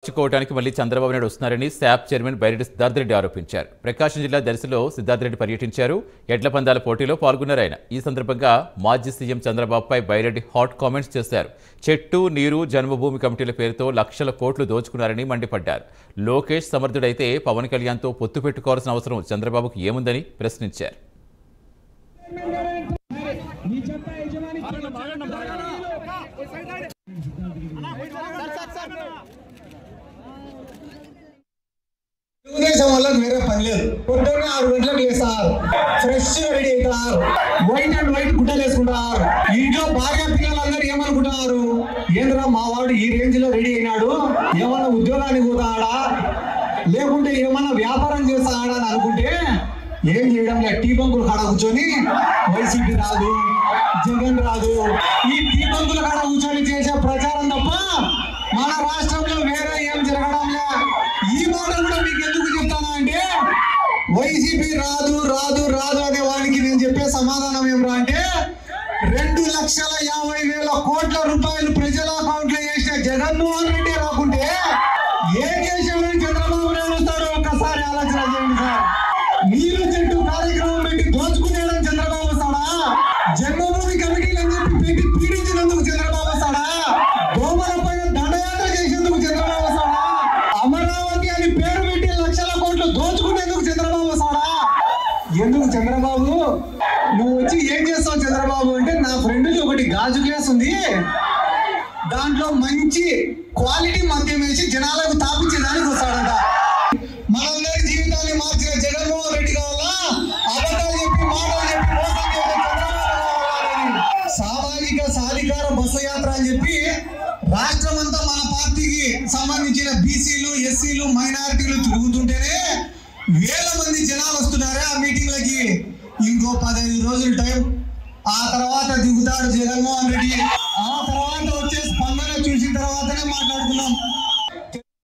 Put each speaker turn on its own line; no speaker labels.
మార్చుకోవడానికి మళ్లీ చంద్రబాబు నాయుడు వస్తున్నారని శాప్ చైర్మన్ బైరెడ్డి సిద్ధార్థ రెడ్డి ఆరోపించారు. ప్రకాశం జిల్లా దర్శిలో సిద్ధార్థ రెడ్డి పర్యటించారు. ఎడ్ల పందాల పోటీలో పాల్గొన్నారు ఆయన. ఈ సందర్భంగా మాజీ సీఎం చంద్రబాబుపై బైరెడ్డి హాట్ కామెంట్స్ చేశారు. చెట్టు నీరు జన్మభూమి కమిటీల పేరుతో లక్షల కోట్లు దోచుకున్నారని మండిపడ్డారు. లోకేష్ సమర్థుడైతే పవన్ కళ్యాణ్తో పొత్తు పెట్టుకోవాల్సిన అవసరం చంద్రబాబుకు ఏముందని ప్రశ్నించారు.
తెలుగుదేశం వాళ్ళకి వేరే పని లేదు. పొద్దున్నే 6 గంటలకు లేస్తారు, ఫ్రెష్ రెడీ అవుతారు, వైట్ అండ్ వైట్ గుడ్డలు వేసుకుంటారు. ఇంట్లో భార్య పిల్లలందరూ ఏమనుకుంటున్నారు, ఏంద్రా మా వాడు ఈ రేంజ్ లో రెడీ అయినాడు, ఏమన్నా ఉద్యోగానికి పోతాడా లేకుంటే ఏమన్నా వ్యాపారం చేస్తాడా అని అనుకుంటే ఏం చేయడం లేదు. టీ బంకులు కాడ కూర్చొని వైసీపీ రాదు, జగన్ రాదు, ఈ టీ బంకుల కాడ కూర్చొని చేసే ప్రచారం తప్ప మన రాష్ట్రంలో వేరే ఏం జరగడం లే. ఈ మాట కూడా మీకు ఎందుకు చెప్తానా అంటే, వైసీపీ రాదు రాదు రాదు అనే వాడికి నేను చెప్పే సమాధానం ఏమరా అంటే, 2,50,000 కోట్ల రూపాయలు ప్రజల అకౌంట్ లో వేసిన జగన్మోహన్ రెడ్డి రాకుంటే ఏ దేశంలో చంద్రబాబు నాయుడు వస్తాడో ఒక్కసారి ఆలోచన చేయండి సార్. నీరు చెట్టు కార్యక్రమం పెట్టి దోచుకునేయడం చంద్రబాబు వస్తాడా? జన్మభూమి కమిటీలు అని చెప్పి పెట్టి పీడించినందుకు చంద్రబాబు వస్తాడా? దోమల పైన దండయాత్ర చేసేందుకు చంద్రబాబు వస్తాడా? అమరావతి అని పేరు పెట్టి లక్షల కోట్లు దోచుకునేందుకు చంద్రబాబు వస్తాడా? ఎందుకు చంద్రబాబు నువ్వు వచ్చి ఏం చేస్తావు చంద్రబాబు అంటే, నా ఫ్రెండ్కి ఒకటి గాజు గ్లాస్ ఉంది, దాంట్లో మంచి క్వాలిటీ మద్యం వేసి జనాలకు తాపించేదానికి వస్తాడంట. మనందరి జీవితాన్ని మార్చిన జగన్మోహన్ రెడ్డి కావాలా, అబద్ధాలు చెప్పి మాటలు చెప్పి మోసం చేసే చంద్రబాబు కావాలని సామాజిక సాధికార బస్సు యాత్ర అని చెప్పి రాష్ట్రం అంతా మన పార్టీకి సంబంధించిన బీసీలు, ఎస్సీలు, మైనారిటీలు తిరుగుతుంటేనే వేల మంది జనాలు వస్తున్నారే ఆ మీటింగ్లకి. ఇంకో 15 రోజులు టైం, ఆ తర్వాత దిగుతాడు జగన్మోహన్ రెడ్డి. ఆ